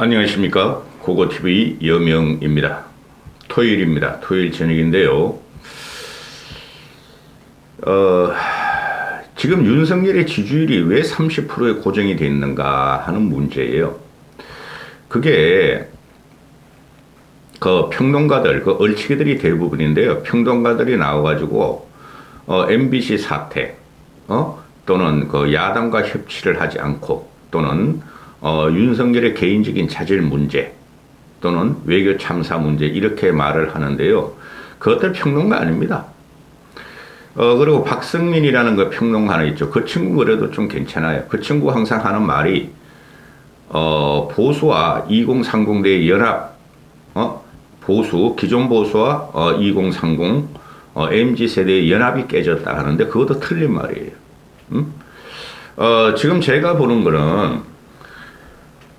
안녕하십니까. 고고TV 여명입니다. 토요일입니다. 토요일 저녁인데요. 지금 윤석열의 지지율이 왜 30%에 고정이 돼 있는가 하는 문제예요. 그게 그 평론가들, 그 얼치기들이 대부분인데요. 평론가들이 나와가지고 MBC 사태, 또는 그 야당과 협치를 하지 않고, 또는 윤석열의 개인적인 자질 문제, 또는 외교 참사 문제, 이렇게 말을 하는데요. 그것들 평론가 아닙니다. 그리고 박성민이라는 그 평론가 하나 있죠. 그 친구 그래도 좀 괜찮아요. 그 친구 항상 하는 말이, 보수와 2030대의 연합, 보수, 기존 보수와 2030, MZ세대의 연합이 깨졌다 하는데 그것도 틀린 말이에요. 지금 제가 보는 거는,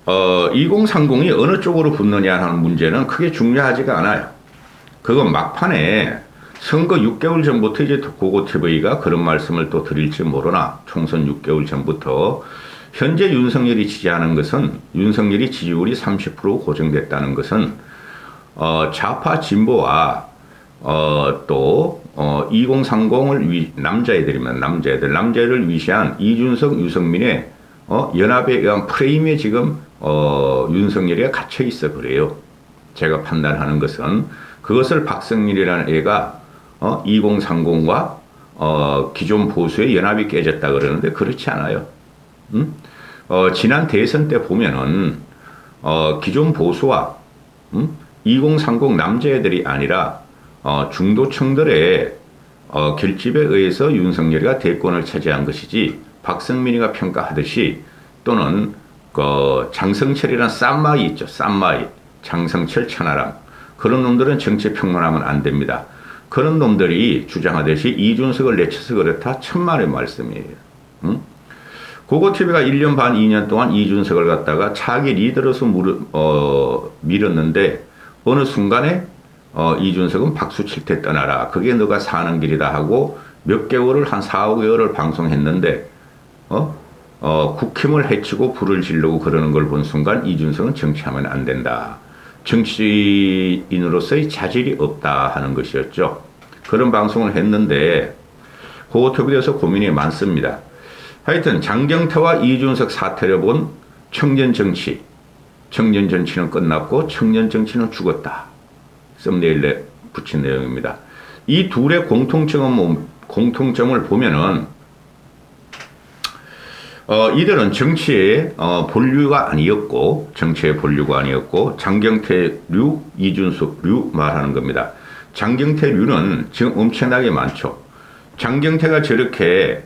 2030이 어느 쪽으로 붙느냐 하는 문제는 크게 중요하지가 않아요. 그건 막판에 선거 6개월 전부터 이제 고고TV가 그런 말씀을 또 드릴지 모르나, 총선 6개월 전부터 현재 윤석열이 지지하는 것은, 윤석열이 지지율이 30% 고정됐다는 것은 좌파 진보와 또 2030을 남자애들이면 남자애를 위시한 이준석, 유승민의 연합에 의한 프레임에 지금 윤석열이가 갇혀 있어 그래요. 제가 판단하는 것은 그것을 박성민이라는 애가 2030과 기존 보수의 연합이 깨졌다 그러는데 그렇지 않아요. 지난 대선 때 보면은 기존 보수와 2030 남자애들이 아니라 중도층들의 결집에 의해서 윤석열이가 대권을 차지한 것이지, 박성민이가 평가하듯이, 또는 그 장성철이라는 쌈마이 있죠. 쌈마이, 장성철, 천하람, 그런 놈들은 정치 평론하면 안 됩니다. 그런 놈들이 주장하듯이 이준석을 내쳐서 그렇다, 천만의 말씀이에요. 고고TV가 1년 반, 2년 동안 이준석을 갖다가 차기 리더로서 밀었는데 어느 순간에 이준석은 박수 칠 때 떠나라, 그게 너가 사는 길이다 하고 몇 개월을, 한 4, 5개월을 방송했는데 국힘을 해치고 불을 지르고 그러는 걸 본 순간 이준석은 정치하면 안 된다, 정치인으로서의 자질이 없다 하는 것이었죠. 그런 방송을 했는데 고고TV에서 고민이 많습니다. 하여튼 장경태와 이준석 사태를 본 청년 정치, 청년 정치는 끝났고 청년 정치는 죽었다, 썸네일에 붙인 내용입니다. 이 둘의 공통점을 보면은 이들은 정치의 본류가 아니었고, 장경태류, 이준석류 말하는 겁니다. 장경태류는 지금 엄청나게 많죠. 장경태가 저렇게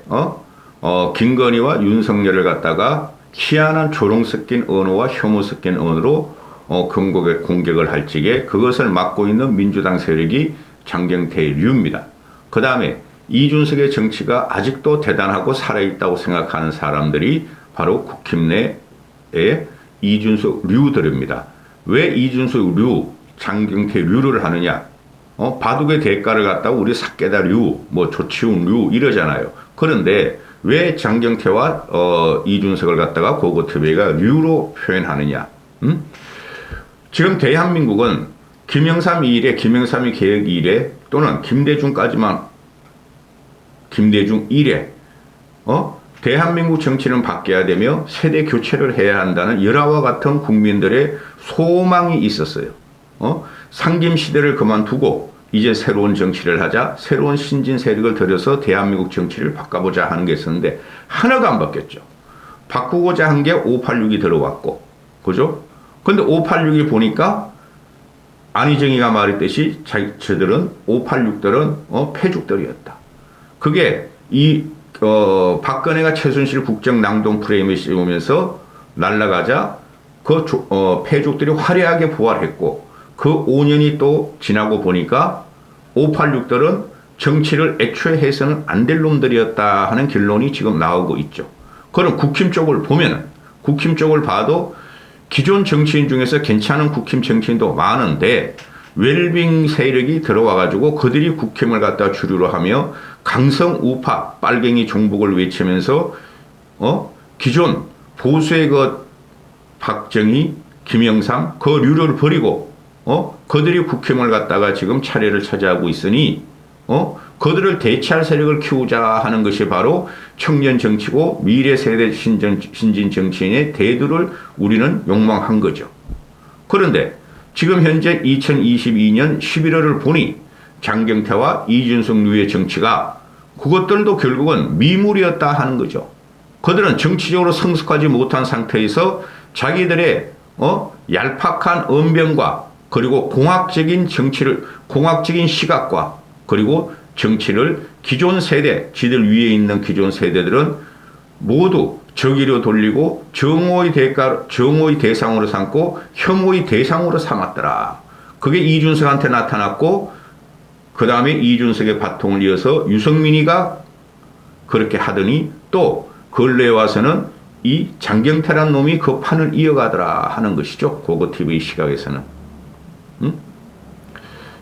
김건희와 윤석열을 갖다가 희한한 조롱 섞인 언어와 혐오 섞인 언어로 공격을 할 적에 그것을 막고 있는 민주당 세력이 장경태류입니다. 그 다음에 이준석의 정치가 아직도 대단하고 살아있다고 생각하는 사람들이 바로 국힘 내의 이준석류들입니다. 왜 이준석류, 장경태류를 하느냐? 바둑의 대가를 갖다가 우리 사케다류, 조치훈류 이러잖아요. 그런데 왜 장경태와 이준석을 갖다가 고고TV가 류로 표현하느냐? 지금 대한민국은 김영삼 이래, 김영삼이 개혁 이래, 또는 김대중 이래, 대한민국 정치는 바뀌어야 되며 세대 교체를 해야 한다는 열화와 같은 국민들의 소망이 있었어요. 상김 시대를 그만두고 이제 새로운 정치를 하자, 새로운 신진 세력을 들여서 대한민국 정치를 바꿔보자 하는 게 있었는데 하나도 안 바뀌었죠. 바꾸고자 한 게 586이 들어왔고, 그죠? 근데 586이 보니까 안희정이가 말했듯이 저들은 586들은 패죽들이었다. 그게 박근혜가 최순실 국정낭동 프레임을 씌우면서 날아가자 그 패죽들이 화려하게 부활했고, 그 5년이 또 지나고 보니까 586들은 정치를 애초에 해서는 안 될 놈들이었다 하는 결론이 지금 나오고 있죠. 그럼 국힘 쪽을 봐도 기존 정치인 중에서 괜찮은 국힘 정치인도 많은데 웰빙 세력이 들어와가지고 그들이 국힘을 갖다 주류로 하며 강성 우파 빨갱이 종북을 외치면서 기존 보수의 그 박정희, 김영삼, 그 류를 버리고, 그들이 국힘을 갖다가 지금 차례를 차지하고 있으니, 그들을 대체할 세력을 키우자 하는 것이 바로 청년 정치고 미래 세대 신진 정치인의 대두를 우리는 욕망한 거죠. 그런데 지금 현재 2022년 11월을 보니 장경태와 이준석 류의 정치가 그것들도 결국은 미물이었다 하는 거죠. 그들은 정치적으로 성숙하지 못한 상태에서 자기들의 얄팍한 언변과 그리고 공학적인 시각과 그리고 정치를 기존 세대, 지들 위에 있는 기존 세대들은 모두 적의로 돌리고 정오의 대상으로 삼고 혐오의 대상으로 삼았더라. 그게 이준석한테 나타났고 그 다음에 이준석의 바통을 이어서 유승민이가 그렇게 하더니 또 근래에 와서는 이 장경태란 놈이 그 판을 이어가더라 하는 것이죠. 고고TV 시각에서는.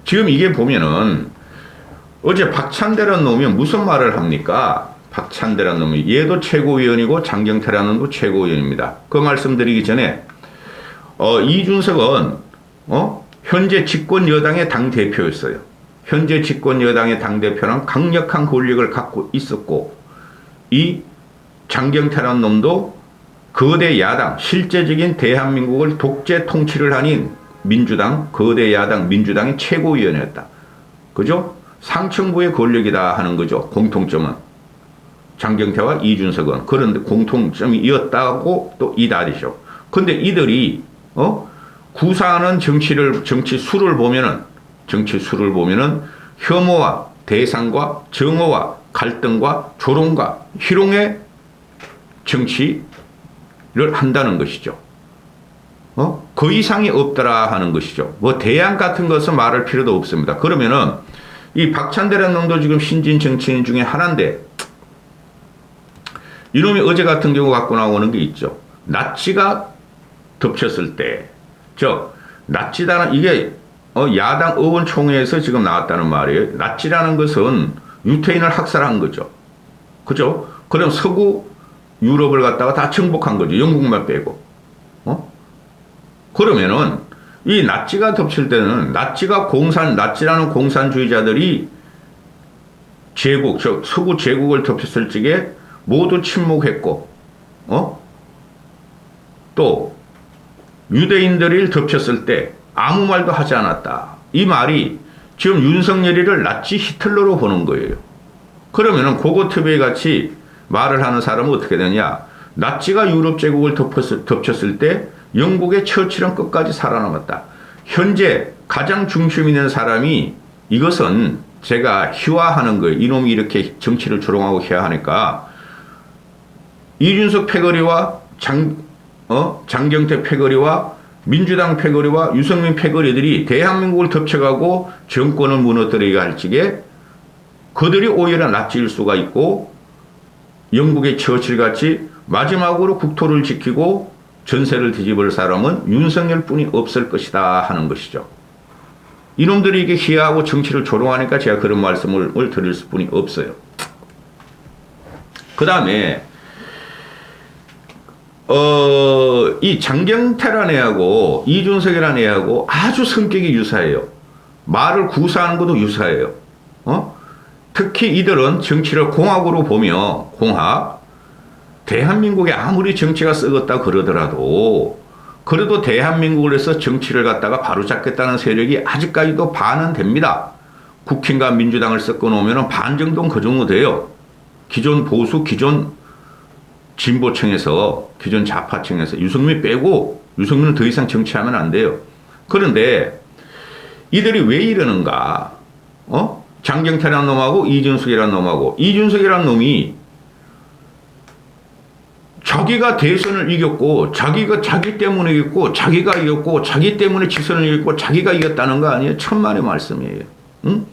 지금 이게 보면은 어제 박찬대란 놈이 무슨 말을 합니까? 박찬대란 놈이 얘도 최고위원이고 장경태라는 놈도 최고위원입니다. 그 말씀드리기 전에 이준석은 현재 집권 여당의 당대표였어요. 현재 집권 여당의 당대표는 강력한 권력을 갖고 있었고 이 장경태란 놈도 거대 야당, 실제적인 대한민국을 독재 통치를 하는 민주당, 거대 야당 민주당의 최고위원이었다. 그죠? 상층부의 권력이다 하는 거죠. 공통점은. 장경태와 이준석은 그런 공통점이었다고 또 이달이죠. 근데 이들이 구사하는 정치 수를 보면은 혐오와 대상과 정오와 갈등과 조롱과 희롱의 정치를 한다는 것이죠. 그 이상이 없더라 하는 것이죠. 뭐 대안 같은 것은 말할 필요도 없습니다. 그러면은 이 박찬대라는 놈도 지금 신진 정치인 중에 하나인데 이놈이 어제 같은 경우 갖고 나오는 게 있죠. 나치가 덮쳤을 때, 나치다는 이게 야당 의원총회에서 지금 나왔다는 말이에요. 나치라는 것은 유태인을 학살한 거죠. 그죠? 그럼 서구 유럽을 갖다가 다 정복한 거죠. 영국만 빼고. 그러면은 이 나치가 덮칠 때는 나치라는 공산주의자들이 서구 제국을 덮쳤을 적에 모두 침묵했고, 또 유대인들을 덮쳤을 때 아무 말도 하지 않았다. 이 말이 지금 윤석열이를 나치 히틀러로 보는 거예요. 그러면은 고고TV 같이 말을 하는 사람은 어떻게 되냐? 나치가 유럽 제국을 덮쳤을 때 영국의 처칠은 끝까지 살아남았다. 현재 가장 중심 있는 사람이 이것은 제가 희화하는 거예요. 이놈이 이렇게 정치를 조롱하고 희화하니까 이준석 패거리와 장경태 패거리와 민주당 패거리와 유승민 패거리들이 대한민국을 덮쳐가고 정권을 무너뜨리게 할 적에 그들이 오히려 나치일 수가 있고 영국의 처칠같이 마지막으로 국토를 지키고 전세를 뒤집을 사람은 윤석열뿐이 없을 것이다 하는 것이죠. 이놈들이 이게 희화하고 정치를 조롱하니까 제가 그런 말씀을 드릴 수뿐이 없어요. 그 다음에 이 장경태란 애하고 이준석이란 애하고 아주 성격이 유사해요. 말을 구사하는 것도 유사해요. 특히 이들은 정치를 공학으로 보며 대한민국에 아무리 정치가 썩었다 그러더라도 그래도 대한민국을 해서 정치를 갖다가 바로잡겠다는 세력이 아직까지도 반은 됩니다. 국힘과 민주당을 섞어 놓으면 반 정도는 그 정도 돼요. 기존 보수, 기존 진보층에서, 기존 좌파층에서 유승민 빼고 유승민은 더 이상 정치하면 안 돼요. 그런데 이들이 왜 이러는가? 장경태라는 놈하고 이준석이라는 놈이 자기가 대선을 이겼고 자기 때문에 이겼고 자기가 이겼고 자기 때문에 지선을 이겼고 자기가 이겼다는 거 아니에요? 천만의 말씀이에요. 응?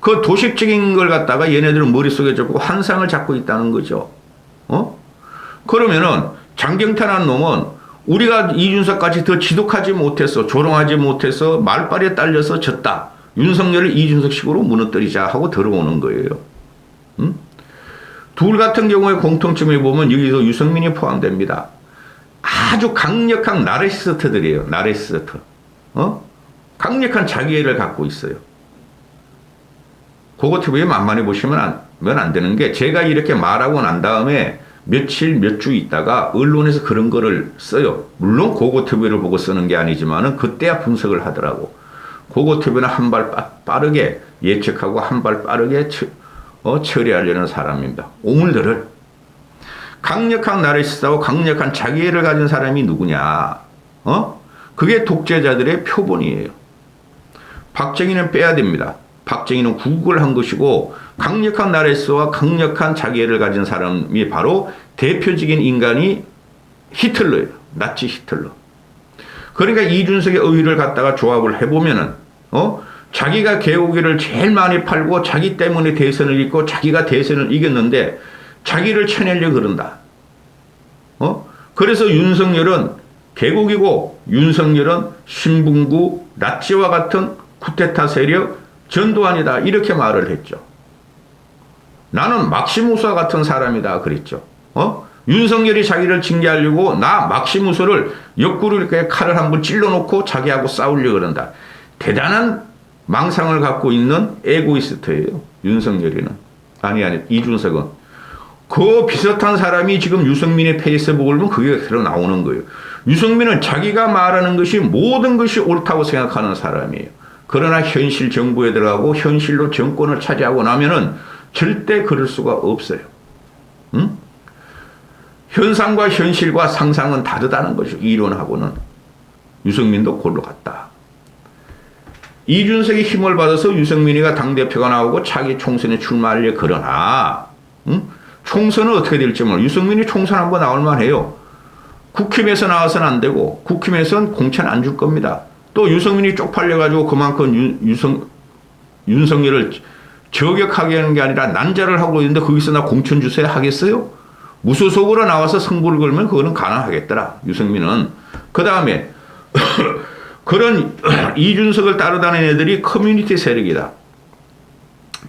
그 도식적인 걸 갖다가 얘네들은 머릿속에 잡고 환상을 잡고 있다는 거죠. 그러면은 장경태라는 놈은 우리가 이준석까지 더 지독하지 못해서 조롱하지 못해서 말빨에 딸려서 졌다. 윤석열을 이준석식으로 무너뜨리자 하고 들어오는 거예요. 둘 같은 경우에 공통점에 보면 여기서 유승민이 포함됩니다. 아주 강력한 나르시스트들이에요. 나르시스트. 강력한 자기애를 갖고 있어요. 그거 TV에 만만히 보시면 안 되는 게, 제가 이렇게 말하고 난 다음에 며칠 몇 주 있다가 언론에서 그런 거를 써요. 물론 고고TV를 보고 쓰는 게 아니지만은 그때야 분석을 하더라고. 고고TV는 한 발 빠르게 예측하고 한 발 빠르게 처리하려는 사람입니다. 오물들을. 강력한 나르시스트하고 강력한 자기애를 가진 사람이 누구냐? 그게 독재자들의 표본이에요. 박정희는 빼야 됩니다. 박정희는 구국을 한 것이고, 강력한 나르시스트와 강력한 자기애를 가진 사람이 바로 대표적인 인간이 히틀러예요. 나치 히틀러. 그러니까 이준석의 의의를 갖다가 조합을 해보면은, 자기가 개고기를 제일 많이 팔고 자기 때문에 대선을 이겼고 자기가 대선을 이겼는데 자기를 쳐내려고 그런다. 그래서 윤석열은 개국이고 윤석열은 신분구 나치와 같은 쿠데타 세력 전두환이다. 이렇게 말을 했죠. 나는 막시무스와 같은 사람이다. 그랬죠. 윤석열이 자기를 징계하려고 나 막시무스를 옆구리 이렇게 칼을 한번 찔러놓고 자기하고 싸우려고 그런다. 대단한 망상을 갖고 있는 에고이스트예요. 윤석열이는. 아니 이준석은. 그 비슷한 사람이 지금 유승민의 페이스북을 보면 그게 그대로 나오는 거예요. 유승민은 자기가 말하는 것이 모든 것이 옳다고 생각하는 사람이에요. 그러나 현실 정부에 들어가고 현실로 정권을 차지하고 나면은 절대 그럴 수가 없어요. 현상과 현실과 상상은 다르다는 거죠. 이론하고는. 유승민도 골로 갔다. 이준석이 힘을 받아서 유승민이가 당대표가 나오고 차기 총선에 출마하려. 그러나 총선은 어떻게 될지 몰라. 유승민이 총선 한번 나올만 해요. 국힘에서 나와서는 안 되고 국힘에서는 공천 안 줄 겁니다. 또 유승민이 쪽팔려가지고 그만큼 윤석열을 저격하게 하는 게 아니라 난자를 하고 있는데 거기서 나 공천 주세요 하겠어요? 무소속으로 나와서 승부를 걸면 그거는 가능하겠더라. 유승민은. 그 다음에 그런 이준석을 따라다니는 애들이 커뮤니티 세력이다.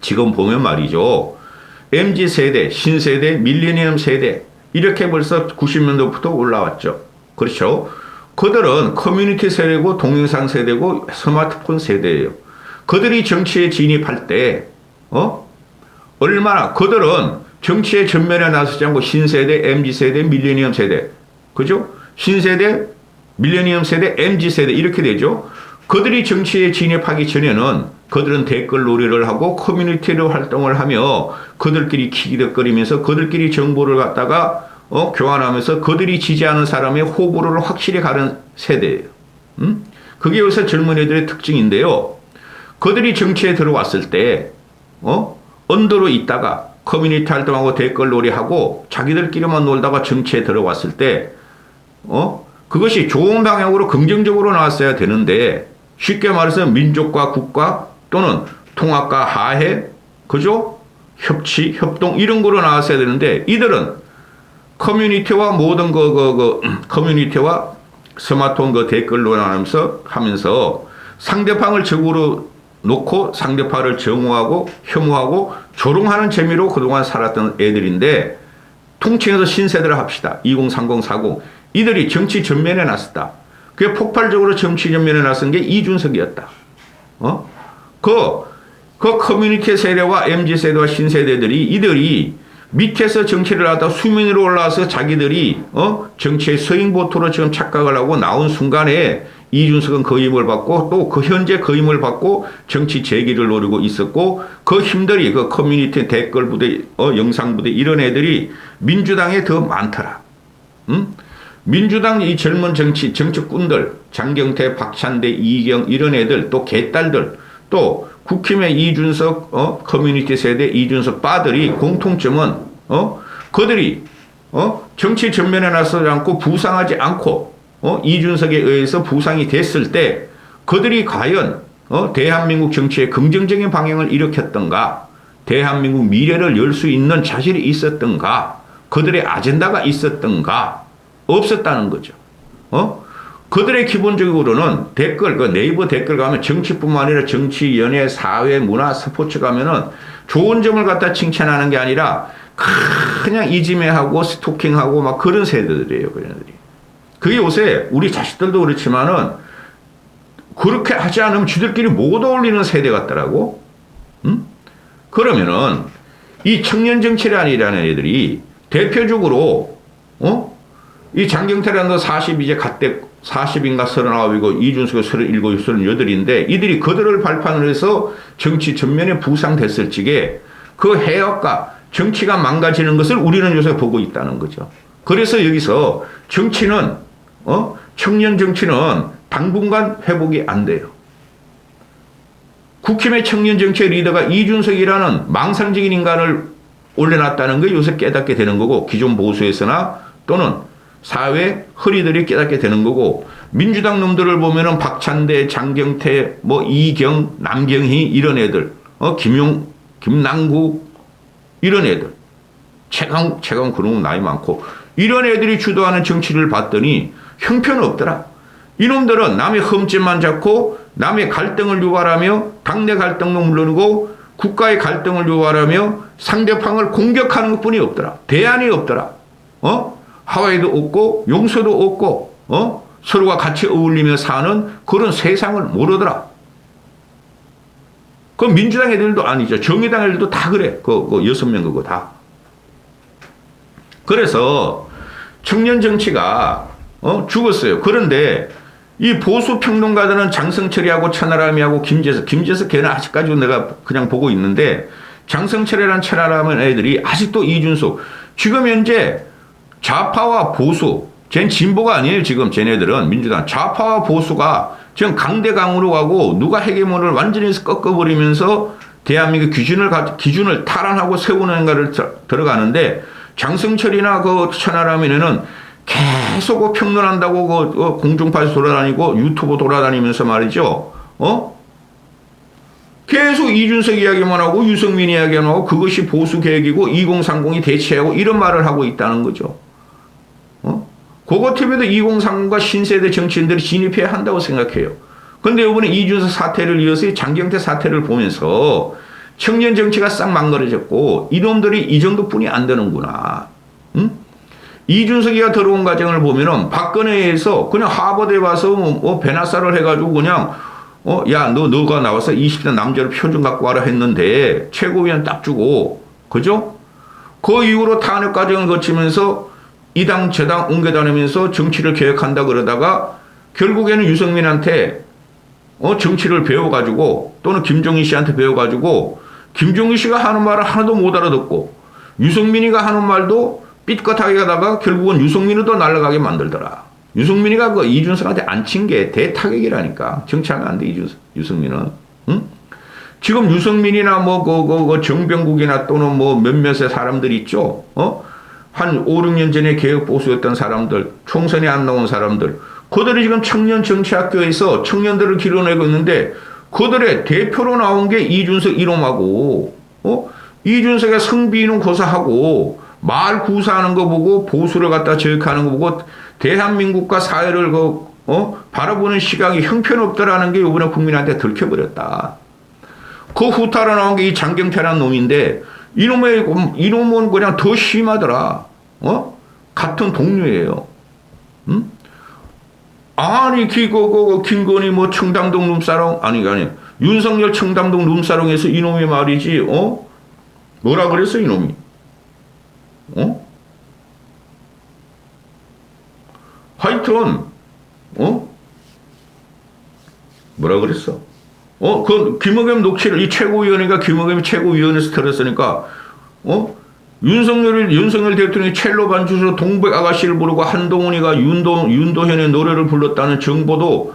지금 보면 말이죠. MZ세대, 신세대, 밀레니엄 세대 이렇게 벌써 90년도부터 올라왔죠. 그렇죠. 그들은 커뮤니티 세대고 동영상 세대고 스마트폰 세대예요. 그들이 정치에 진입할 때 얼마나 그들은 정치의 전면에 나서지 않고 신세대, MZ세대, 밀레니엄 세대 그죠? 신세대, 밀레니엄 세대, MZ세대 이렇게 되죠. 그들이 정치에 진입하기 전에는 그들은 댓글 놀이를 하고 커뮤니티로 활동을 하며 그들끼리 키기덕거리면서 그들끼리 정보를 갖다가 교환하면서 그들이 지지하는 사람의 호불호를 확실히 가른 세대예요. 그게 요새 젊은 애들의 특징인데요. 그들이 정치에 들어왔을 때 언더로 있다가 커뮤니티 활동하고 댓글 놀이하고 자기들끼리만 놀다가 정치에 들어왔을 때 그것이 좋은 방향으로 긍정적으로 나왔어야 되는데 쉽게 말해서 민족과 국가 또는 통합과 화해, 그죠? 협치, 협동 이런 거로 나왔어야 되는데 이들은 커뮤니티와 모든 커뮤니티와 스마트폰 댓글로 하면서 상대방을 적으로 놓고 상대방을 정오하고 혐오하고 조롱하는 재미로 그동안 살았던 애들인데 통칭해서 신세대를 합시다. 20, 30, 40 이들이 정치 전면에 나섰다. 그게 폭발적으로 정치 전면에 나선 게 이준석이었다. 그 커뮤니티 세대와 MZ세대와 신세대들이 이들이 밑에서 정치를 하다 수면 위로 올라와서 자기들이 정치의 서인보토로 지금 착각을 하고 나온 순간에 이준석은 그 힘을 받고 또 그 현재 그 힘을 받고 정치 재기를 노리고 있었고 그 힘들이 그 커뮤니티 댓글 부대, 영상 부대 이런 애들이 민주당에 더 많더라. 민주당 이 젊은 정치꾼들, 장경태, 박찬대, 이경 이런 애들 또 개딸들 또 국힘의 이준석 커뮤니티 세대 이준석 빠들이 공통점은 그들이 정치 전면에 나서지 않고 부상하지 않고 이준석에 의해서 부상이 됐을 때 그들이 과연 대한민국 정치의 긍정적인 방향을 일으켰던가 대한민국 미래를 열 수 있는 자질이 있었던가 그들의 아젠다가 있었던가 없었다는 거죠. 그들의 기본적으로는 댓글, 그 네이버 댓글 가면 정치뿐만 아니라 정치, 연예, 사회, 문화, 스포츠 가면은 좋은 점을 갖다 칭찬하는 게 아니라 그냥 이지매하고 스토킹하고 막 그런 세대들이에요. 그런 애들이. 그게 요새 우리 자식들도 그렇지만은 그렇게 하지 않으면 쥐들끼리 못 어울리는 세대 같더라고. 응? 그러면은 이 청년 정치란이라는 애들이 대표적으로 이 장경태라는 40 이제 갓대 40인가 39이고 이준석이 37, 38인데 이들이 그들을 발판으로 해서 정치 전면에 부상됐을 적에 그 해역과 정치가 망가지는 것을 우리는 요새 보고 있다는 거죠. 그래서 여기서 정치는 청년 정치는 당분간 회복이 안 돼요. 국힘의 청년 정치의 리더가 이준석이라는 망상적인 인간을 올려놨다는 걸 요새 깨닫게 되는 거고 기존 보수에서나 또는 사회 허리들이 깨닫게 되는 거고 민주당 놈들을 보면은 박찬대, 장경태, 뭐 이경, 남경희 이런 애들, 김남국 이런 애들, 최강 그런 건 나이 많고 이런 애들이 주도하는 정치를 봤더니 형편없더라. 이놈들은 남의 흠집만 잡고 남의 갈등을 유발하며 당내 갈등도 물론이고 국가의 갈등을 유발하며 상대방을 공격하는 것뿐이 없더라. 대안이 없더라. 하와이도 없고 용서도 없고 서로가 같이 어울리며 사는 그런 세상을 모르더라. 그 민주당 애들도 아니죠. 정의당 애들도 다 그래. 그 6명 그거 다. 그래서 청년 정치가 죽었어요. 그런데 이 보수 평론가들은 장성철이하고 천하람이하고 김재석 걔는 아직까지 내가 그냥 보고 있는데 장성철이라는 천하람은 애들이 아직도 이준석 지금 현재 좌파와 보수 쟨 진보가 아니에요. 지금 쟤네들은 민주당 좌파와 보수가 지금 강대강으로 가고 누가 헤게몬을 완전히 꺾어버리면서 대한민국 기준을 탈환하고 세우는 거를 들어가는데 장성철이나 그 천하람이는 계속 평론한다고 공중파에서 돌아다니고 유튜브 돌아다니면서 말이죠. 계속 이준석 이야기만 하고 유승민 이야기만 하고 그것이 보수 계획이고 2030이 대체하고 이런 말을 하고 있다는 거죠. 그것 때문에도 2030과 신세대 정치인들이 진입해야 한다고 생각해요. 그런데 이번에 이준석 사태를 이어서 장경태 사태를 보면서 청년 정치가 싹 망가져졌고 이놈들이 이 정도뿐이 안 되는구나. 응? 이준석이가 들어온 과정을 보면은 박근혜에서 그냥 하버드에 와서 배나사를 해가지고 그냥 야 너가 나와서 20대 남자를 표준 갖고 와라 했는데 최고위원 딱 주고 그죠? 그 이후로 탄핵 과정을 거치면서 이당 저당 옮겨다니면서 정치를 개혁한다 그러다가 결국에는 유승민한테 정치를 배워가지고 또는 김종인 씨한테 배워가지고 김종인 씨가 하는 말을 하나도 못 알아듣고 유승민이가 하는 말도 삐끗하게 가다가 결국은 유승민으로 날아가게 만들더라. 유승민이가 그 이준석한테 안 친 게 대타격이라니까. 정치하면 안 돼, 유승민은. 응? 지금 유승민이나 뭐 정병국이나 또는 뭐 몇몇의 사람들 있죠. 한 5, 6년 전에 개혁보수였던 사람들, 총선에 안 나온 사람들, 그들이 지금 청년 정치학교에서 청년들을 길러내고 있는데 그들의 대표로 나온 게 이준석 이놈하고, 이준석의 성비는 고사하고, 말 구사하는 거 보고 보수를 갖다 저격하는 거 보고 대한민국과 사회를 바라보는 시각이 형편없다라는 게 이번에 국민한테 들켜버렸다. 그 후타로 나온 게 이 장경태라는 놈인데 이놈은 그냥 더 심하더라. 같은 동료예요. 응? 아니 김건희 뭐 청담동 룸사롱 아니 윤석열 청담동 룸사롱에서 이놈이 말이지 뭐라 그랬어 이놈이. 하여튼, 뭐라 그랬어? 그, 김의겸 녹취를, 이 최고위원회가 김의겸이 최고위원회에서 들었으니까, 윤석열 대통령이 첼로 반주로 동백 아가씨를 부르고 한동훈이가 윤도현의 노래를 불렀다는 정보도,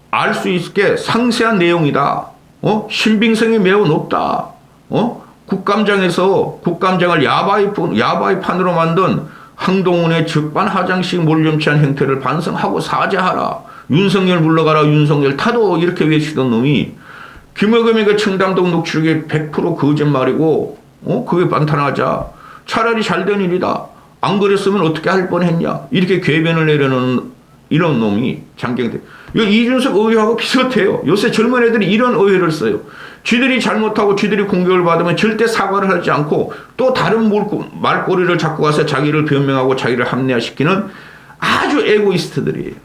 알 수 있게 상세한 내용이다. 신빙성이 매우 높다. 국감장을 야바이판으로 만든 한동훈의 적반하장식 몰렴치한 행태를 반성하고 사죄하라. 윤석열 물러가라. 윤석열 타도 이렇게 외치던 놈이 김의겸의 그 청담동 녹취록이 100% 거짓말이고 그게 반탄하자. 차라리 잘된 일이다. 안 그랬으면 어떻게 할 뻔했냐. 이렇게 궤변을 내려놓는 이런 놈이 장경태. 이준석 의회하고 비슷해요. 요새 젊은 애들이 이런 의회를 써요. 쥐들이 잘못하고 쥐들이 공격을 받으면 절대 사과를 하지 않고 또 다른 말꼬리를 잡고 가서 자기를 변명하고 자기를 합리화시키는 아주 에고이스트들이에요.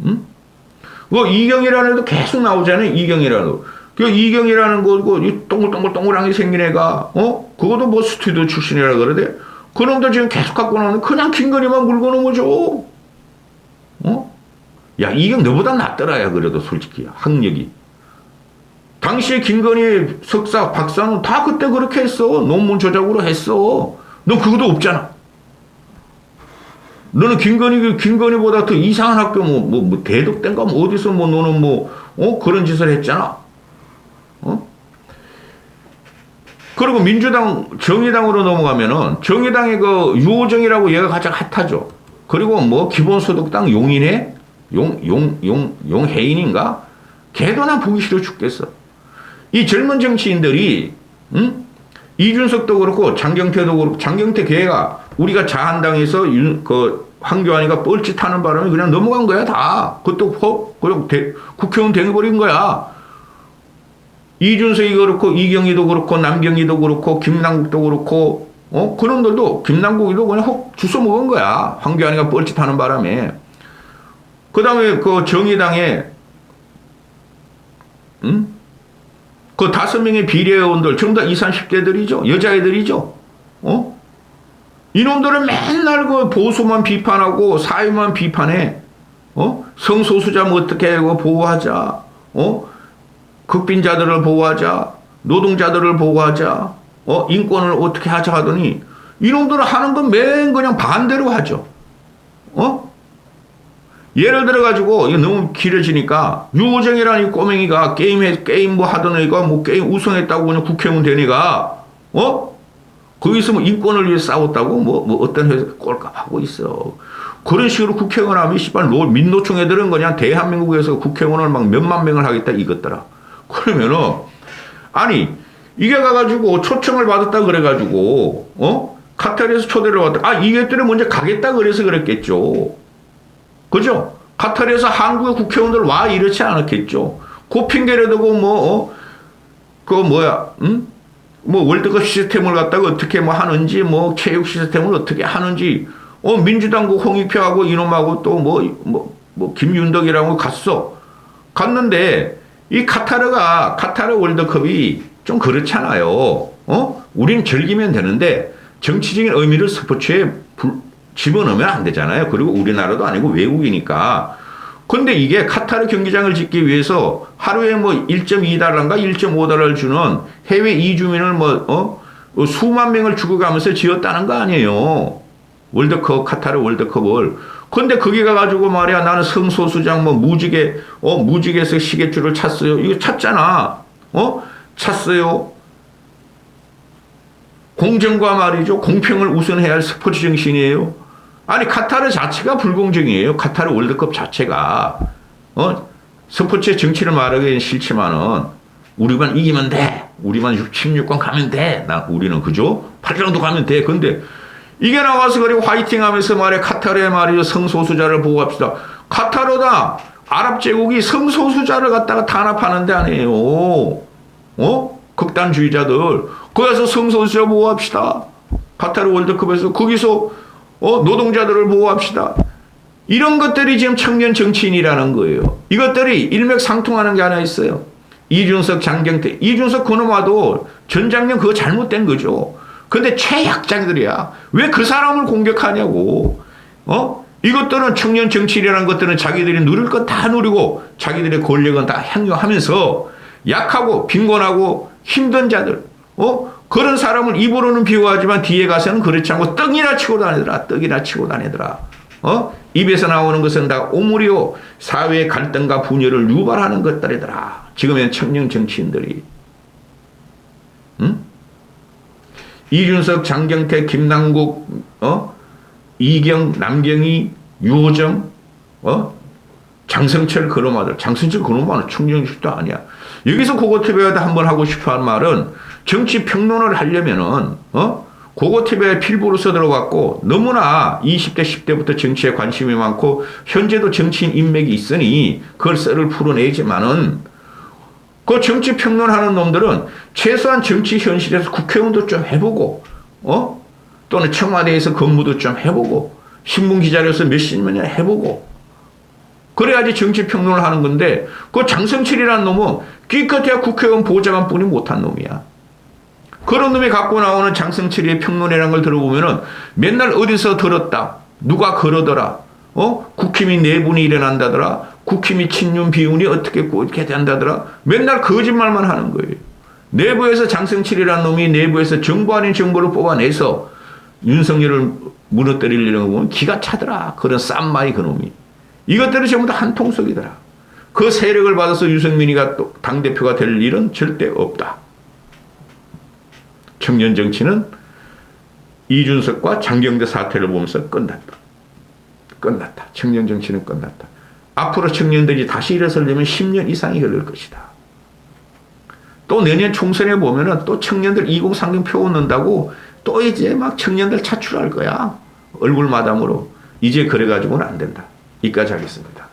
응? 뭐 이경이라는 애도 계속 나오잖아요. 이경이라는 그 이경이라는 거고 동글동글동글하게 생긴 애가 그것도 뭐 스튜디오 출신이라 그러대. 그놈도 지금 계속 갖고 나오는 그냥 김건희만 물고 넘어져. 야 이경 너보다 낫더라. 야 그래도 솔직히 학력이. 당시에 김건희 석사 박사는 다 그때 그렇게 했어. 논문 조작으로 했어. 너 그것도 없잖아. 너는 김건희보다 더 이상한 학교 뭐 대덕된가 뭐 어디서 뭐 너는 그런 짓을 했잖아. 그리고 민주당 정의당으로 넘어가면은 정의당의 그 유호정이라고 얘가 가장 핫하죠. 그리고 뭐 기본소득당 용인회 용해인인가? 걔도 난 보기 싫어 죽겠어. 이 젊은 정치인들이 이준석도 그렇고 장경태도 그렇고 장경태 걔가 우리가 자한당에서 그 황교안이가 뻘짓하는 바람에 그냥 넘어간 거야 다. 그것도 그냥 국회의원 되어버린 거야. 이준석이 그렇고 이경희도 그렇고 남경희도 그렇고 김남국도 그렇고 그놈들도 김남국이도 그냥 헉 주워 먹은 거야. 황교안이가 뻘짓하는 바람에. 그 다음에 그 정의당에 그 5명의 비례의원들 전부 다 20, 30대들이죠. 여자애들이죠. 이놈들은 맨날 그 보수만 비판하고 사회만 비판해. 성소수자 뭐 어떻게 보호하자. 극빈자들을 보호하자. 노동자들을 보호하자. 인권을 어떻게 하자 하더니 이놈들은 하는 건 맨 그냥 반대로 하죠. 예를 들어가지고, 이거 너무 길어지니까, 유호정이라는 이 꼬맹이가 게임 뭐 하던 애가 뭐 게임 우승했다고 그냥 국회의원 된 애가, 거기서 뭐 인권을 위해 싸웠다고 뭐 어떤 회사 꼴값하고 있어. 그런 식으로 국회의원 하면, 씨발, 민노총 애들은 그냥 대한민국에서 국회의원을 막 몇만 명을 하겠다 이것더라. 그러면은, 아니, 이게 가가지고 초청을 받았다 그래가지고, 카타르에서 초대를 받았다. 이것들이 먼저 가겠다 그래서 그랬겠죠. 그죠? 카타르에서 한국의 국회의원들 와 이렇지 않았겠죠. 그 핑계를 두고 월드컵 시스템을 갖다가 어떻게 하는지 체육 시스템을 어떻게 하는지 민주당 그 홍익표하고 이놈하고 또 김윤덕이라고 갔는데 이 카타르 월드컵이 좀 그렇잖아요. 우린 즐기면 되는데 정치적인 의미를 스포츠에 집어넣으면 안 되잖아요. 그리고 우리나라도 아니고 외국이니까. 근데 이게 카타르 경기장을 짓기 위해서 하루에 1.2달러인가 1.5달러를 주는 해외 이주민을 수만 명을 죽어가면서 지었다는 거 아니에요. 카타르 월드컵을. 근데 거기 가가지고 말이야, 나는 성소수장 무직에서 시계줄을 찼어요. 이거 찼잖아. 찼어요. 공정과 말이죠. 공평을 우선해야 할 스포츠 정신이에요. 아니 카타르 자체가 불공정이에요. 카타르 월드컵 자체가. 스포츠의 정치를 말하기엔 싫지만은 우리만 이기면 돼. 우리만 16강 가면 돼. 우리는 그죠? 8강도 가면 돼. 근데 이게 나와서 그리고 화이팅 하면서 말해 카타르에 말이죠. 성소수자를 보호합시다. 카타르다. 아랍 제국이 성소수자를 갖다가 탄압하는 데 아니에요. 극단주의자들. 거기서 성소수자 보호합시다. 카타르 월드컵에서 거기서 노동자들을 보호합시다. 이런 것들이 지금 청년 정치인이라는 거예요. 이것들이 일맥상통하는 게 하나 있어요. 이준석, 장경태. 이준석 그놈 와도 전작년 그거 잘못된 거죠. 근데 최약자들이야. 왜 그 사람을 공격하냐고. 이것들은 청년 정치인이라는 것들은 자기들이 누릴 것 다 누리고 자기들의 권력은 다 향유하면서 약하고 빈곤하고 힘든 자들. 그런 사람을 입으로는 비호하지만 뒤에 가서는 그렇지 않고 떡이나 치고 다니더라. 입에서 나오는 것은 다 오물이요. 사회의 갈등과 분열을 유발하는 것들이더라. 지금의 청년 정치인들이. 이준석, 장경태, 김남국, 이경, 남경희, 유호정, 장성철 그놈아들. 장성철 그놈아는 청년 정치도 아니야. 여기서 고고TV에다 한번 하고 싶어 한 말은 정치 평론을 하려면은, 고고TV에 필부로서 들어갔고, 너무나 20대, 10대부터 정치에 관심이 많고, 현재도 정치인 인맥이 있으니, 그걸 썰을 풀어내지만은, 그 정치 평론하는 놈들은 최소한 정치 현실에서 국회의원도 좀 해보고, 또는 청와대에서 근무도 좀 해보고, 신문 기자로서 몇십 년 해보고 그래야지 정치 평론을 하는 건데 그 장성철이라는 놈은 기껏해야 국회의원 보좌관 뿐이 못한 놈이야. 그런 놈이 갖고 나오는 장성철의 평론이라는 걸 들어보면은 맨날 어디서 들었다. 누가 그러더라. 국힘이 내분이 일어난다더라. 국힘이 친윤 비운이 어떻게 된다더라. 맨날 거짓말만 하는 거예요. 내부에서 장성철이라는 놈이 내부에서 정보 아닌 정보를 뽑아내서 윤석열을 무너뜨리려고 보면 기가 차더라. 그런 쌈마이 그놈이. 이것들은 전부 다 한 통속이더라. 그 세력을 받아서 유승민이가 또 당대표가 될 일은 절대 없다. 청년 정치는 이준석과 장경대 사태를 보면서 끝났다. 끝났다. 청년 정치는 끝났다. 앞으로 청년들이 다시 일어서려면 10년 이상이 걸릴 것이다. 또 내년 총선에 보면은 또 청년들 2030 표 얻는다고 또 이제 막 청년들 차출할 거야. 얼굴 마담으로. 이제 그래가지고는 안 된다. 이까지 하겠습니다.